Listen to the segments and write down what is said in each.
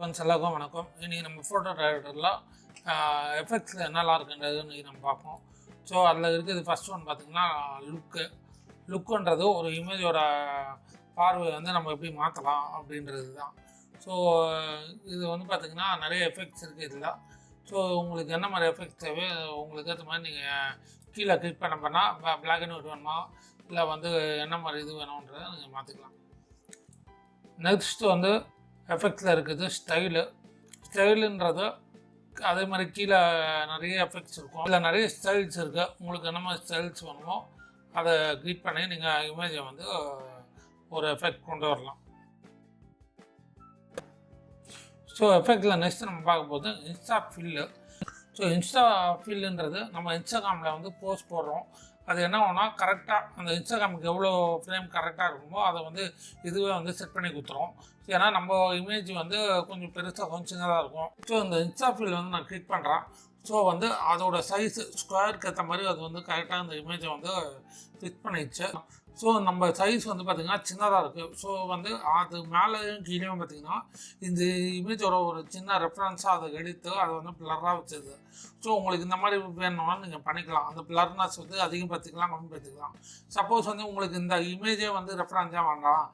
எல்லாருக்கும் வணக்கம். இன்றைக்கி நம்ம ஃபோட்டோ டைரக்டரில் எஃபெக்ட்ஸில் என்னெல்லாம் இருக்குன்றது இன்றைக்கி நம்ம பார்ப்போம். ஸோ அதில் இருக்கிறது ஃபஸ்ட் ஒன் பார்த்திங்கன்னா லுக்குன்றது ஒரு இமேஜோட பார்வை வந்து நம்ம எப்படி மாற்றலாம் அப்படின்றது தான். ஸோ இது வந்து பார்த்திங்கன்னா நிறைய எஃபெக்ட்ஸ் இருக்குது இதில். ஸோ உங்களுக்கு என்ன மாதிரி எஃபெக்ட்ஸ் தேவை, உங்களுக்கு ஏற்ற மாதிரி நீங்கள் கீழே கிளிக் பண்ண பிளாக் அண்ட் ஒயிட் வேணுமா இல்லை வந்து என்ன மாதிரி இது வேணுன்றதை நீங்கள் மாற்றிக்கலாம். நெக்ஸ்ட் வந்து எஃபெக்ட்ஸில் இருக்குது ஸ்டைலுன்றது அதே மாதிரி கீழே நிறைய எஃபெக்ட்ஸ் இருக்கும். இதில் நிறைய ஸ்டைல்ஸ் இருக்குது. உங்களுக்கு என்ன மாதிரி ஸ்டைல்ஸ் வேணுமோ அதை கிளிக் பண்ணி நீங்கள் இமேஜை வந்து ஒரு எஃபெக்ட் கொண்டு வரலாம். ஸோ எஃபெக்டில் நெக்ஸ்ட் நம்ம பார்க்கும்போது இன்ஸ்டா ஃபில்லுன்றது நம்ம இன்ஸ்டாகிராமில் வந்து போஸ்ட் போடுறோம். அது என்ன ஆகும்னா கரெக்டாக அந்த இன்ஸ்டாகிராமுக்கு எவ்வளோ ஃப்ரேம் கரெக்டாக இருக்குமோ அதை வந்து இதுவே வந்து செட் பண்ணி கொடுத்துரும். ஏன்னா நம்ம இமேஜ் வந்து கொஞ்சம் பெருசாக கொஞ்சம் சின்னதாக இருக்கும். ஸோ இந்த இன்ஸ்டா ஃபில் வந்து நான் கிளிக் பண்ணுறேன். ஸோ வந்து அதோட சைஸு ஸ்கொயருக்கு ஏற்ற மாதிரி அது வந்து கரெக்டாக அந்த இமேஜை வந்து ஃபிக்ஸ் பண்ணிடுச்சு. ஸோ நம்ம சைஸ் வந்து பார்த்திங்கன்னா சின்னதாக இருக்குது. ஸோ வந்து அது மேலேயும் கீழேயும் பார்த்திங்கன்னா இந்த இமேஜோட ஒரு சின்ன ரெஃபரன்ஸாக அதை எடுத்து அதை வந்து பிளராக வச்சது. ஸோ உங்களுக்கு இந்த மாதிரி வேணும்னா நீங்கள் பண்ணிக்கலாம். அந்த பிளர்னஸ் வந்து அதிகப்படுத்திக்கலாம், கம்மிப்படுத்திக்கலாம். சப்போஸ் வந்து உங்களுக்கு இந்த இமேஜே வந்து ரெஃபரன்ஸாக வேண்டாம்,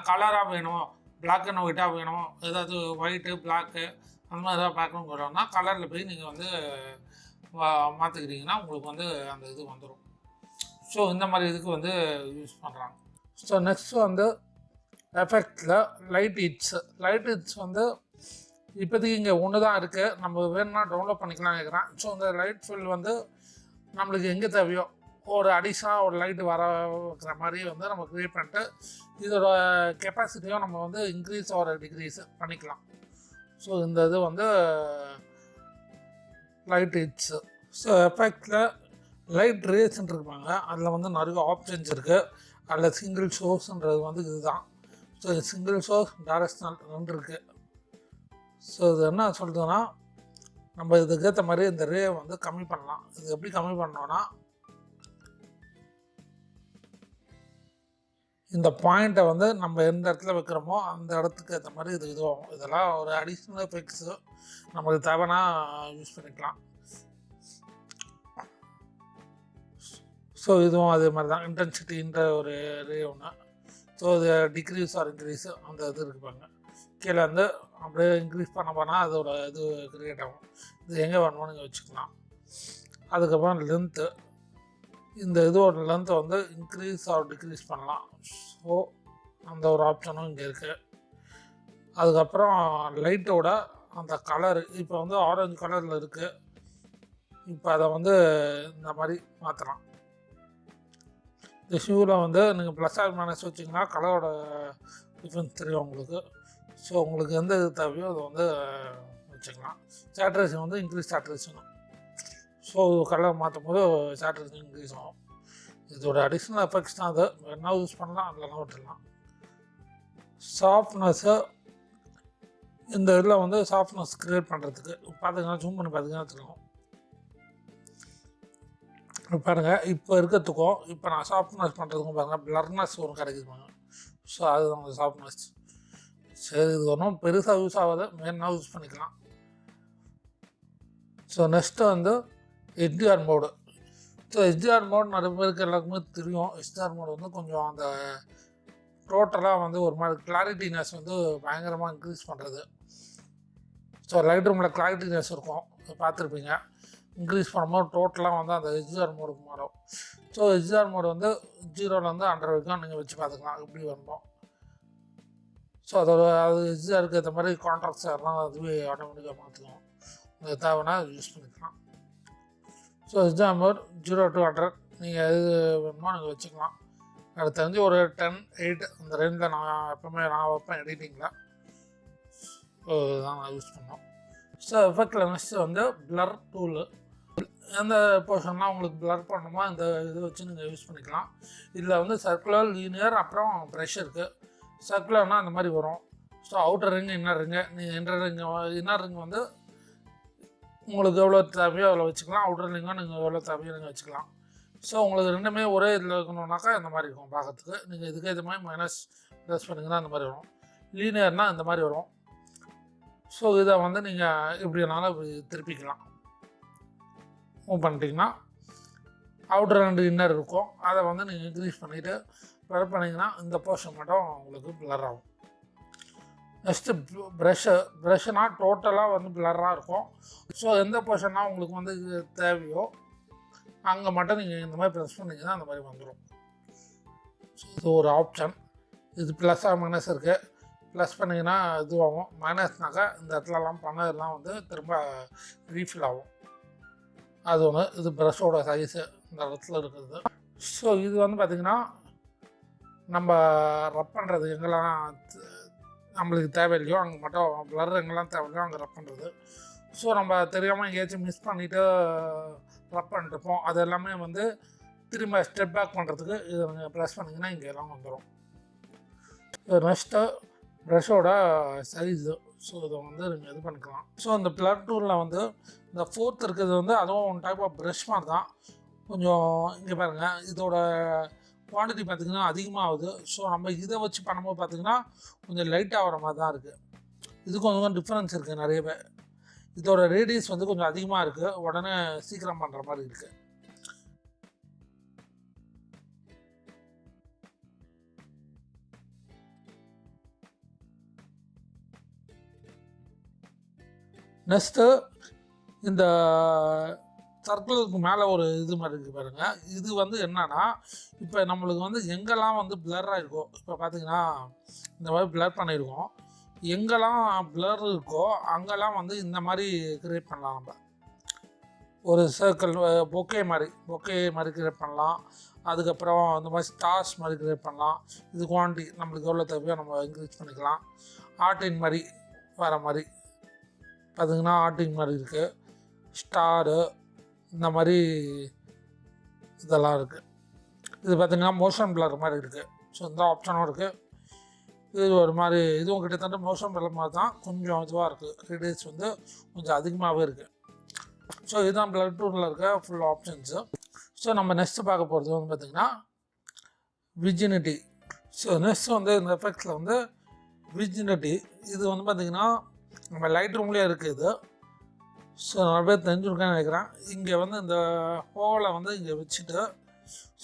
கலராக வேணும், பிளாக் அண்ட் ஒயிட்டாக வேணும், ஏதாவது ஒயிட்டு பிளாக்கு அந்த மாதிரி ஏதாவது பேக்ரவுண்ட் வேணும்னா கலரில் போய் நீங்கள் வந்து மாற்றிக்கிட்டிங்கன்னா உங்களுக்கு வந்து அந்த இது வந்துடும். ஸோ இந்த மாதிரி இதுக்கு வந்து யூஸ் பண்ணுறாங்க. ஸோ நெக்ஸ்ட் வந்து எஃபெக்டில் லைட் ஹிட்ஸ் வந்து இப்போதைக்கு இங்கே ஒன்று தான் இருக்குது. நம்ம வேணும்னா டவுன்லோட் பண்ணிக்கலாம் கேட்குறேன். ஸோ இந்த லைட் ஃபில் வந்து நம்மளுக்கு எங்கே தேவையோ ஒரு அடிஷனாக ஒரு லைட்டு வர வைக்கிற மாதிரி வந்து நம்ம க்ரியேட் பண்ணிட்டு இதோட கெப்பாசிட்டியும் நம்ம வந்து இன்க்ரீஸ் ஒரு டிக்ரீஸ் பண்ணிக்கலாம். ஸோ இந்த இது வந்து லைட் ஹிட்ஸு. ஸோ எஃபெக்டில் லைட் ரேஸ்ன்னு இருப்பாங்க. அதில் வந்து நிறைய ஆப்ஷன்ஸ் இருக்குது. அதில் சிங்கிள் ஷோஸ்ன்றது வந்து இதுதான். ஸோ சிங்கிள் ஷோஸ் டைரக்ஷனல் 2 இருக்குது. ஸோ இது என்ன சொல்கிறதுன்னா நம்ம இதுக்கேற்ற மாதிரி இந்த ரே வந்து கம்மி பண்ணலாம். இது எப்படி கம்மி பண்ணோன்னா இந்த பாயிண்ட்டை வந்து நம்ம எந்த இடத்துல வைக்கிறோமோ அந்த இடத்துக்கு ஏற்ற மாதிரி இது இதுவாகும். இதெல்லாம் ஒரு அடிஷ்னல் எஃபெக்ட்ஸு நம்மளுக்கு தேவைன்னா யூஸ் பண்ணிக்கலாம். ஸோ இதுவும் அதே மாதிரி தான் இன்டென்சிட்டின்ற ஒரு ரே ஒன்று. ஸோ இது டிக்ரீஸ் ஆர் இன்க்ரீஸு அந்த இது இருக்குப்பாங்க. கீழே வந்து அப்படியே இன்க்ரீஸ் பண்ண அதோட இது க்ரியேட் ஆகும். இது எங்கே வேணுமோ நீங்கள் வச்சுக்கலாம். அதுக்கப்புறம் லென்த்து, இந்த இதோட லென்த்தை வந்து இன்க்ரீஸ் ஆர் டிக்ரீஸ் பண்ணலாம். ஸோ அந்த ஒரு ஆப்ஷனும் இங்கே இருக்குது. அதுக்கப்புறம் லைட்டோட அந்த கலரு இப்போ வந்து ஆரஞ்சு கலரில் இருக்குது. இப்போ அதை வந்து இந்த மாதிரி மாற்றலாம். இந்த ஷூவில் வந்து நீங்கள் ப்ளஸ் ஆர் மைனஸ் வச்சிங்கன்னா கலரோட டிஃப்ரென்ஸ் தெரியும் உங்களுக்கு. ஸோ உங்களுக்கு எந்த இது தேவையோ அதை வந்து வச்சுக்கலாம். சேட்ரேஷன் வந்து இன்க்ரீஸ் சேட்ரேஷனும். ஸோ கலர் மாற்றும் போது சேட்ரேஷன் இன்க்ரீஸ் ஆகும். இதோட அடிஷ்னல் எஃபெக்ட்ஸ் தான். அது என்ன யூஸ் பண்ணலாம், அதெல்லாம் விட்டுடலாம். சாஃப்ட்னஸ்ஸு இந்த இதில் வந்து சாஃப்ட்னஸ் க்ரியேட் பண்ணுறதுக்கு பார்த்திங்கன்னா ஜூம் பண்ணி பார்த்திங்கன்னா தெரியும். பாருங்கள் இப்போ இருக்கிறதுக்கும் இப்போ நான் சாஃப்ட்னஸ் பண்ணுறதுக்கும் பாருங்கள் பிளர்னஸ் ஒரு கிடைக்குதுப்பாங்க. ஸோ அதுதான் அந்த சாஃப்ட்னஸ். சரி, இது ஒன்றும் பெருசாக யூஸ் ஆகாது, வேணும்னா யூஸ் பண்ணிக்கலாம். ஸோ நெக்ஸ்ட்டு வந்து HDR mode. So HDR mode நிறைய பேருக்கு எல்லாருக்குமே தெரியும். ஹெச்டிஆர் மோடு வந்து கொஞ்சம் அந்த டோட்டலாக வந்து ஒரு மாதிரி கிளாரிட்டினஸ் வந்து பயங்கரமாக இன்க்ரீஸ் பண்ணுறது. ஸோ லைட் ரூமில் கிளாரிட்டினஸ் இருக்கும், பார்த்துருப்பீங்க. இன்க்ரீஸ் பண்ணும்போது டோட்டலாக வந்து அந்த ஹெச்டிஆர் மோடுக்கு மாறும். ஸோ ஹெச்டிஆர் மோடு வந்து 0லேருந்து 100 வரைக்கும் நீங்கள் வச்சு பார்த்துக்கலாம் எப்படி வரணும். ஸோ அது ஹெச்டிஆருக்கு ஏற்ற மாதிரி கான்ட்ராக்ட்ஸ் எல்லாம் அதுவே ஆட்டோமேட்டிக்காக மாற்றிக்கும். உங்களுக்கு தேவைன்னா யூஸ் பண்ணிக்கலாம். ஸோ ஹெச்டிஆர் மோட் 0 to 100 நீங்கள் எது வேணுமோ நீங்கள் வச்சுக்கலாம். எனக்கு தெரிஞ்சு ஒரு 10, 8 அந்த ரேஞ்சில் நான் எப்போவுமே வைப்பேன் எடிட்டிங்கில். ஸோ இதுதான் நான் யூஸ் பண்ணோம். ஸோ எஃபெக்டில் நெக்ஸ்ட்டு வந்து பிளர் டூலு. எந்த போர்ஷன்லாம் உங்களுக்கு பிளர் பண்ணணுமோ அந்த இது வச்சு நீங்கள் யூஸ் பண்ணிக்கலாம். இதில் வந்து சர்க்குலர், லீனியர், அப்புறம் ப்ரெஷ் இருக்குது. சர்க்குலர்னால் அந்த மாதிரி வரும். So outer ring, inner ring. நீங்கள் இன்னர் ரிங் வந்து உங்களுக்கு எவ்வளோ தேவையோ அவ்வளோ வச்சுக்கலாம். அவுட்டர் ரிங்கும் நீங்கள் எவ்வளோ தேவையோ நீங்கள் வச்சுக்கலாம். ஸோ உங்களுக்கு ரெண்டுமே ஒரே இதில் இருக்கணுன்னாக்கா இந்த மாதிரி இருக்கும் பார்க்கறதுக்கு. நீங்கள் இதுக்கு இது மாதிரி மைனஸ் ப்ளஸ் பண்ணிங்கன்னா அந்த மாதிரி வரும். லீனியர்னால் இந்த மாதிரி வரும். ஸோ இதை வந்து நீங்கள் இப்படினாலும் இப்படி திருப்பிக்கலாம். மூவ் பண்ணிட்டீங்கன்னா அவுட்டர் அண்ட் இன்னர் இருக்கும். அதை வந்து நீங்கள் இன்க்ரீஸ் பண்ணிவிட்டு ப்ளர் பண்ணிங்கன்னா இந்த போர்ஷன் மட்டும் உங்களுக்கு பிளர் ஆகும். நெக்ஸ்ட்டு ப்ரஷ்ஷுனா டோட்டலாக வந்து பிளராக இருக்கும். ஸோ எந்த போர்ஷன்னா உங்களுக்கு வந்து தேவையோ அங்கே மட்டும் நீங்கள் இந்த மாதிரி ப்ரெஸ் பண்ணிங்கன்னா அந்த மாதிரி வந்துடும். ஸோ இது ஒரு ஆப்ஷன். இது ப்ளஸ்ஸாக மைனஸ் இருக்குது. ப்ளஸ் பண்ணிங்கன்னா இதுவாகும், மைனஸ்னாக்கா இந்த இடத்துலலாம் பண்ணதெல்லாம் வந்து திரும்ப ரீஃபில் ஆகும். அது ஒன்று. இது ப்ரஷ்ஷோட சைஸு இந்த இடத்துல இருக்குது. ஸோ இது வந்து பார்த்திங்கன்னா நம்ம ரப் பண்ணுறது எங்கெல்லாம் நம்மளுக்கு தேவையில்லையோ அங்கே மட்டும் பிளர் எங்கெல்லாம் தேவையில்லையோ அங்கே ரப் பண்ணுறது. ஸோ நம்ம தெரியாமல் எங்கேயாச்சும் மிஸ் பண்ணிவிட்டு ரப் பண்ணிட்டுருப்போம். அது எல்லாமே வந்து திரும்ப ஸ்டெப் பேக் பண்ணுறதுக்கு இதை நீங்கள் ப்ரெஸ் பண்ணிங்கன்னா இங்கே எல்லாம் வந்துடும். Next ப்ரஷ்ஷோட size. ஸோ இதை வந்து நீங்கள் இது பண்ணிக்கலாம். ஸோ இந்த பிளர் டூலில் வந்து இந்த 4th இருக்கிறது வந்து அதுவும் ஒன் டைப் ஆஃப் ப்ரஷ் மாதிரி தான். கொஞ்சம் இங்கே பாருங்கள், இதோட குவான்டிட்டி பார்த்திங்கன்னா அதிகமாகுது. ஸோ நம்ம இதை வச்சு பண்ணும்போது பார்த்திங்கன்னா கொஞ்சம் லைட்டாக வர மாதிரி தான் இருக்குது. இதுக்கு கொஞ்சம் டிஃப்ரென்ஸ் இருக்குது நிறையவே. இதோட ரேடியஸ் வந்து கொஞ்சம் அதிகமாக இருக்குது, உடனே சீக்கிரம் பண்ணுற மாதிரி இருக்குது. நெக்ஸ்ட்டு இந்த சர்க்கிளுக்கு மேலே ஒரு இது மாதிரி இருக்குது பாருங்கள். இது வந்து என்னன்னா இப்போ நம்மளுக்கு வந்து எங்கெல்லாம் வந்து பிளராக இருக்கோ, இப்போ பார்த்திங்கன்னா இந்த மாதிரி பிளர் பண்ணியிருக்கோம், எங்கெல்லாம் பிளர் இருக்கோ அங்கெல்லாம் வந்து இந்த மாதிரி க்ரியேட் பண்ணலாம். நம்ம ஒரு சர்க்கிள் பொக்கே மாதிரி க்ரியேட் பண்ணலாம். அதுக்கப்புறம் இந்த மாதிரி ஸ்டார்ஸ் மாதிரி க்ரியேட் பண்ணலாம். இது குவான்டிட்டி நம்மளுக்கு எவ்வளோ தேவையோ நம்ம இன்க்ரீஸ் பண்ணிக்கலாம். ஆர்டின் மாதிரி வர மாதிரி பார்த்திங்கன்னா ஆர்டின் மாதிரி இருக்குது, ஸ்டாரு இந்த மாதிரி இதெல்லாம் இருக்குது. இது பார்த்திங்கன்னா மோஷன் பிளர் மாதிரி இருக்குது. ஸோ இந்த ஆப்ஷனும் இருக்குது. இது ஒரு மாதிரி இதுவும் கிட்டத்தட்ட மோஷன் பிளர் மாதிரி தான், கொஞ்சம் இதுவாக இருக்குது. ரேடியஸ் வந்து கொஞ்சம் அதிகமாகவே இருக்குது. ஸோ இதுதான் பிளர் டூலில் இருக்க ஃபுல் ஆப்ஷன்ஸு. ஸோ நம்ம நெக்ஸ்ட்டு பார்க்க போகிறது வந்து பார்த்திங்கன்னா விஜினிட்டி. ஸோ நெக்ஸ்ட் வந்து இந்த எஃபெக்ட்ஸில் வந்து விஜினிட்டி. இது வந்து பார்த்திங்கன்னா நம்ம லைட் ரூம்லேயே இருக்குது இது. ஸோ நிறைய பேர் தெரிஞ்சுருக்கேன்னு நினைக்கிறேன். இங்கே வந்து இந்த ஹோலை வந்து இங்கே வச்சுட்டு,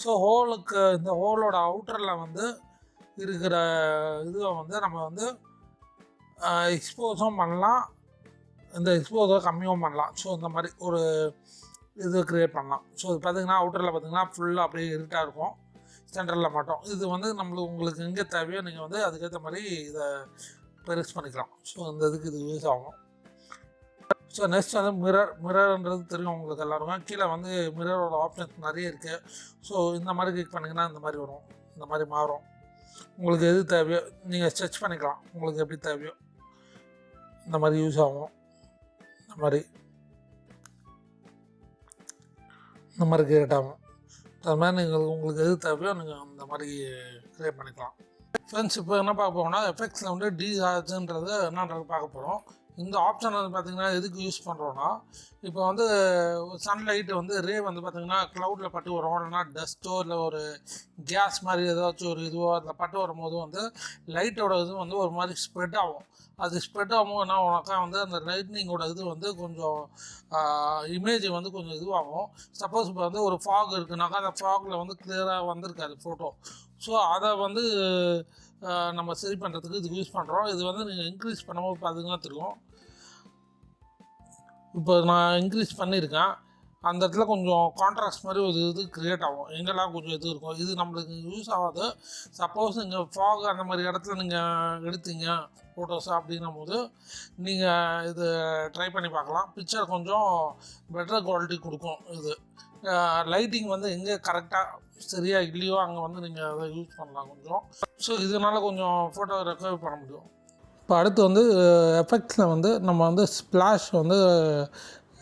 ஸோ ஹோலுக்கு இந்த ஹோலோட அவுட்டரில் வந்து இருக்கிற இதுவை வந்து நம்ம வந்து எக்ஸ்போஸும் பண்ணலாம், இந்த எக்ஸ்போஸை கம்மியும் பண்ணலாம். ஸோ இந்த மாதிரி ஒரு இது க்ரியேட் பண்ணலாம். ஸோ இது பார்த்திங்கன்னா அவுட்டரில் பார்த்திங்கன்னா ஃபுல்லாக அப்படியே இருட்டாக இருக்கும், சென்டரில் மட்டும். இது வந்து உங்களுக்கு எங்கே தேவையோ நீங்கள் வந்து அதுக்கேற்ற மாதிரி இதை பெருசு பண்ணிக்கலாம். ஸோ இந்த இதுக்கு இது யூஸ் ஆகும். ஸோ நெக்ஸ்ட் வந்து மிரர்ன்றது தெரியும் உங்களுக்கு எல்லாருமே. கீழே வந்து மிரரோட ஆப்ஷன்ஸ் நிறைய இருக்குது. ஸோ இந்த மாதிரி கிளிக் பண்ணிங்கன்னா இந்த மாதிரி வரும், இந்த மாதிரி மாறும். உங்களுக்கு எது தேவையோ நீங்கள் ஸ்ட்ரெச் பண்ணிக்கலாம், உங்களுக்கு எப்படி தேவையோ இந்த மாதிரி யூஸ் ஆகும். இந்த மாதிரி கிரியேட் ஆகும். அது மாதிரி நீங்கள் உங்களுக்கு எது தேவையோ நீங்கள் அந்த மாதிரி கிரியேட் பண்ணிக்கலாம். ஃப்ரெண்ட்ஸ், இப்போ என்ன பார்க்க போகிறோம்னா எஃபெக்ட்ஸில் வந்து டிஹார்ஜ்ன்றது என்னன்றது பார்க்க போகிறோம். இந்த ஆப்ஷன் வந்து பார்த்திங்கன்னா எதுக்கு யூஸ் பண்ணுறோன்னா, இப்போ வந்து சன்லைட்டு வந்து ரே வந்து பார்த்திங்கன்னா க்ளவுடில் பட்டு வரும், இல்லைனா டஸ்ட்டோ இல்லை ஒரு கேஸ் மாதிரி ஏதாச்சும் ஒரு இதுவோ அதில் பட்டு வரும்போது வந்து லைட்டோட இது வந்து ஒரு மாதிரி ஸ்ப்ரெட் ஆகும். அது ஸ்ப்ரெட் ஆகும் என்ன உனக்கா வந்து அந்த லைட்னிங்கோட இது வந்து கொஞ்சம் இமேஜ் வந்து கொஞ்சம் இதுவாகும். சப்போஸ் இப்போ வந்து ஒரு ஃபாக் இருக்குனாக்கா அந்த ஃபாகில் வந்து கிளியராக வந்திருக்காது ஃபோட்டோ. ஸோ அதை வந்து நம்ம சரி பண்ணுறதுக்கு இதுக்கு யூஸ் பண்ணுறோம். இது வந்து நீங்கள் இன்க்ரீஸ் பண்ணும்போது பார்த்திங்கன்னா தெரியும். இப்போ நான் இன்க்ரீஸ் பண்ணியிருக்கேன், அந்த இடத்துல கொஞ்சம் கான்ட்ராஸ்ட் மாதிரி ஒரு இது க்ரியேட் ஆகும், எங்கெல்லாம் கொஞ்சம் இது இருக்கும். இது நம்மளுக்கு யூஸ் ஆகாது. சப்போஸ் நீங்கள் ஃபாக் அந்த மாதிரி இடத்துல நீங்கள் எடுத்தீங்க ஃபோட்டோஸ் அப்படின்னும் போது நீங்கள் இது ட்ரை பண்ணி பார்க்கலாம். பிக்சர் கொஞ்சம் பெட்டர் குவாலிட்டி கொடுக்கும். இது லைட்டிங் வந்து எங்கே கரெக்டாக சரியாக இல்லையோ அங்கே வந்து நீங்கள் அதை யூஸ் பண்ணலாம் கொஞ்சம். ஸோ இதனால் கொஞ்சம் ஃபோட்டோ ரெக்கவர் பண்ண முடியும். இப்போ அடுத்து வந்து எஃபெக்ட்ஸில் வந்து நம்ம வந்து ஸ்ப்ளாஷ் வந்து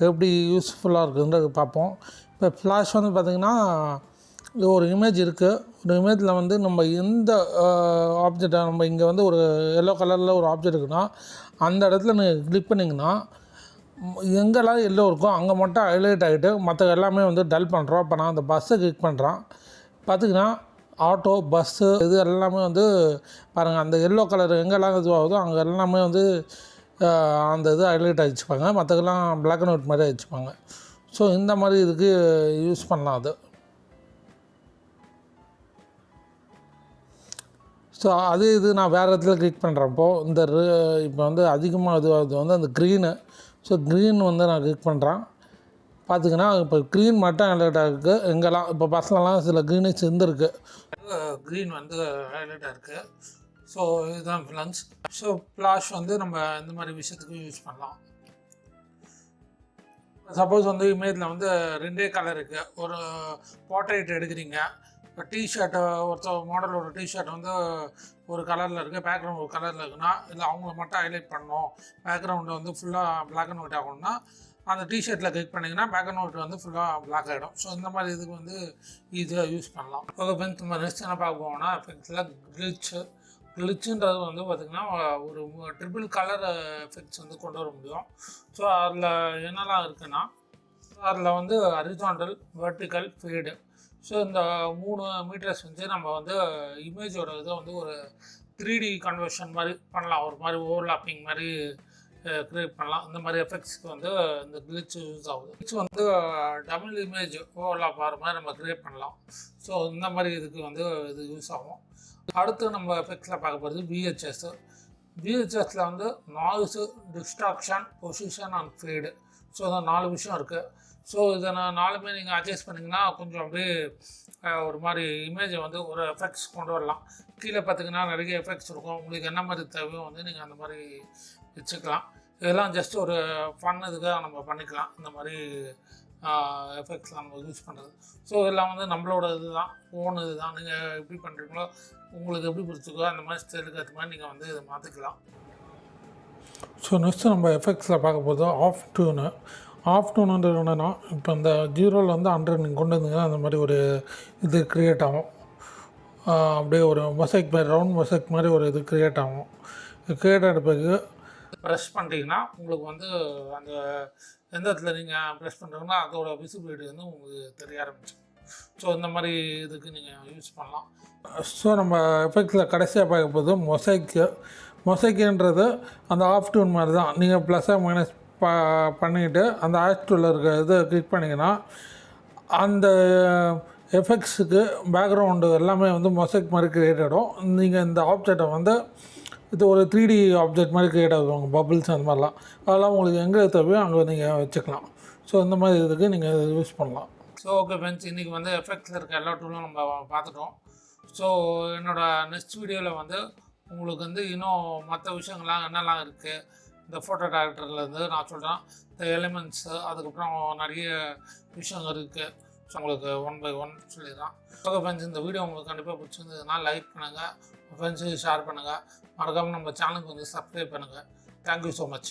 எப்படி யூஸ்ஃபுல்லாக இருக்குதுன்றது பார்ப்போம். இப்போ ஃப்ளாஷ் வந்து பார்த்திங்கன்னா ஒரு இமேஜ் இருக்குது. ஒரு இமேஜில் வந்து நம்ம எந்த ஆப்ஜெக்டை நம்ம இங்கே வந்து ஒரு எல்லோ கலரில் ஒரு ஆப்ஜெக்ட் இருக்குன்னா அந்த இடத்துல நீங்கள் கிளிக் பண்ணிங்கன்னா எங்கெல்லாம் எல்லோ இருக்கோ அங்கே மட்டும் ஹைலைட் ஆகிட்டு மற்ற எல்லாமே வந்து டல் பண்ணுறோம். இப்போ நான் அந்த பஸ்ஸை கிளிக் பண்ணுறேன், பார்த்திங்கன்னா ஆட்டோ, பஸ்ஸு இது எல்லாமே வந்து பாருங்கள் அந்த எல்லோ கலர் எங்கெல்லாம் இதுவாகுதோ அங்கே எல்லாமே வந்து அந்த இது ஹைலைட் அடிச்சுப்பாங்க, மற்றதெல்லாம் பிளாக் அண்ட் ஒயிட் மாதிரி அடிச்சுப்பாங்க. ஸோ இந்த மாதிரி இதுக்கு யூஸ் பண்ணலாம் அது. ஸோ இது நான் வேறு இடத்துல கிளிக் பண்ணுறப்போ இப்போ வந்து அதிகமாக அது வந்து அந்த க்ரீனு. ஸோ க்ரீன் வந்து நான் கிளிக் பண்ணுறேன். பார்த்திங்கன்னா இப்போ க்ரீன் மட்டும் ஹைலைட்டாக இருக்குது. எங்கெல்லாம் இப்போ பஸ்லலாம் சில க்ரீனேஜ் இருந்துருக்கு, க்ரீன் வந்து ஹைலைட்டாக இருக்குது. ஸோ இதுதான் ஃப்ளன்ஸ். ஸோ ஃப்ளாஷ் வந்து நம்ம இந்த மாதிரி விஷயத்துக்கு யூஸ் பண்ணலாம். சப்போஸ் வந்து இமேஜில் வந்து 2 கலர் இருக்குது, ஒரு போர்ட்ரேட் எடுக்கிறீங்க. இப்போ டிஷர்ட்டு மாடலோட டிஷர்ட் வந்து ஒரு கலரில் இருக்குது, பேக்ரவுண்ட் ஒரு கலரில் இருக்குன்னா, இல்லை அவங்கள மட்டும் ஹைலைட் பண்ணணும், பேக்ரவுண்டை வந்து ஃபுல்லாக பிளாக் அண்ட் ஒயிட் ஆகணும்னா அந்த டிஷர்ட்டில் கிளிக் பண்ணிங்கன்னா பேக் அண்ட் ஒயிட் வந்து ஃபுல்லாக பிளாக் ஆகிடும். ஸோ இந்த மாதிரி இதுக்கு வந்து ஈஸியாக யூஸ் பண்ணலாம். ஓகே ஃப்ரெண்ட்ஸ், நம்ம நெக்ஸ்ட் என்ன பார்க்க போவோம்னா எஃபெக்ட்ஸில் கிளிச்சுன்றது வந்து பார்த்திங்கன்னா ஒரு ட்ரிபிள் கலர் எஃபெக்ட்ஸ் வந்து கொண்டு வர முடியும். ஸோ அதில் என்னெல்லாம் இருக்குன்னா, அதில் வந்து ஹரிசாண்டல், வெர்டிக்கல், ஃபேடு. ஸோ இந்த 3 மீட்டர்ஸ் வந்து நம்ம வந்து இமேஜோட இதை வந்து ஒரு 3D கன்வர்ஷன் மாதிரி பண்ணலாம், ஒரு மாதிரி ஓவர்லாப்பிங் மாதிரி க்ரியேட் பண்ணலாம். இந்த மாதிரி எஃபெக்ட்ஸ்க்கு வந்து இந்த கிளிச் யூஸ் ஆகுது. கிளிச் வந்து டபுள் இமேஜ் ஓவர்லாப் ஆகிற மாதிரி நம்ம க்ரியேட் பண்ணலாம். ஸோ இந்த மாதிரி இதுக்கு வந்து இது யூஸ் ஆகும். அடுத்து நம்ம எஃபெக்ட்ஸில் பார்க்க போகிறது VHS. VHSல வந்து noise, distraction, position and fade. So இந்த 4 விஷயம் இருக்குது. ஸோ இதை நான் 4மே நீங்கள் அட்ஜஸ்ட் பண்ணிங்கன்னா கொஞ்சம் அப்படியே ஒரு மாதிரி இமேஜை வந்து ஒரு எஃபெக்ட்ஸ் கொண்டு வரலாம். கீழே பார்த்திங்கன்னா நிறைய எஃபெக்ட்ஸ் இருக்கும், உங்களுக்கு என்ன மாதிரி தேவையோ வந்து நீங்கள் அந்த மாதிரி வச்சுக்கலாம். இதெல்லாம் ஜஸ்ட் ஒரு ஃபன் இதுக்காக நம்ம பண்ணிக்கலாம், இந்த மாதிரி எஃபெக்ட்ஸ்லாம் நம்ம யூஸ் பண்ணுறது. ஸோ இதெல்லாம் வந்து நம்மளோட இது தான், ஓன் இது தான். நீங்கள் எப்படி பண்ணுறீங்களோ, உங்களுக்கு எப்படி பிடிச்சிக்கோ அந்த மாதிரி ஸ்டைலுக்கு ஏற்ற மாதிரி நீங்கள் வந்து இதை மாற்றிக்கலாம். ஸோ நெக்ஸ்ட்டு நம்ம எஃபெக்ட்ஸில் பார்க்க போது ஆஃப் டூனுன்றது என்னென்னா, இப்போ இந்த 0ல் வந்து 100 நீங்கள் கொண்டு வந்தீங்கன்னா அந்த மாதிரி ஒரு இது க்ரியேட் ஆகும். அப்படியே ஒரு மொசைக் மாதிரி, ரவுண்ட் மொசைக் மாதிரி ஒரு இது க்ரியேட் ஆகும். க்ரியேட் ஆகிட்ட பிறகு ப்ரெஸ் பண்ணிட்டீங்கன்னா உங்களுக்கு வந்து அந்த எந்த இடத்துல நீங்கள் ப்ரெஸ் பண்ணுறீங்கன்னா அதோட விசிபிலிட்டி வந்து உங்களுக்கு தெரிய ஆரம்பிச்சிடும். ஸோ இந்த மாதிரி இதுக்கு நீங்கள் யூஸ் பண்ணலாம். ஸோ நம்ம எஃபெக்ட்ஸில் கடைசியாக பார்க்க போது மொசைக்குன்றது அந்த ஆஃப் டூன் மாதிரி தான். நீங்கள் ப்ளஸ்ஸாக மைனஸ் பண்ணிக்கிட்டு அந்த ஆஷ் டூலில் இருக்க இதை கிளிக் பண்ணிங்கன்னா அந்த எஃபெக்ட்ஸுக்கு பேக்ரவுண்டு எல்லாமே வந்து மொசைக் மாதிரி க்ரியேட் ஆகிடும். நீங்கள் இந்த ஆப்ஜெக்டை வந்து இது ஒரு 3D ஆப்ஜெக்ட் மாதிரி க்ரியேட் ஆகுவாங்க, பபிள்ஸ் அந்த மாதிரிலாம். அதெல்லாம் உங்களுக்கு எங்கே தேவையோ அங்கே நீங்கள் வச்சுக்கலாம். ஸோ இந்த மாதிரி இதுக்கு நீங்கள் யூஸ் பண்ணலாம். ஸோ ஓகே ஃப்ரெண்ட்ஸ், இன்றைக்கி வந்து எஃபெக்ட்ஸில் இருக்க எல்லா டூலும் நம்ம பார்த்துட்டோம். ஸோ என்னோடய நெக்ஸ்ட் வீடியோவில் வந்து உங்களுக்கு வந்து இன்னும் மற்ற விஷயங்கள்லாம் என்னெல்லாம் இருக்குது இந்த ஃபோட்டோ டைரக்டர்லேருந்து நான் சொல்கிறேன். இந்த எலிமெண்ட்ஸு, அதுக்கப்புறம் நிறைய விஷயங்கள் இருக்குது. ஸோ உங்களுக்கு 1 by 1 சொல்லிடுறேன். ஓகே ஃப்ரெண்ட்ஸ், இந்த வீடியோ உங்களுக்கு கண்டிப்பாக பிடிச்சிருந்ததுன்னா லைக் பண்ணுங்கள், ஃப்ரெண்ட்ஸுக்கு ஷேர் பண்ணுங்கள், மறக்காமல் நம்ம சேனலுக்கு வந்து சப்ஸ்கிரைப் பண்ணுங்கள். Thank you so much.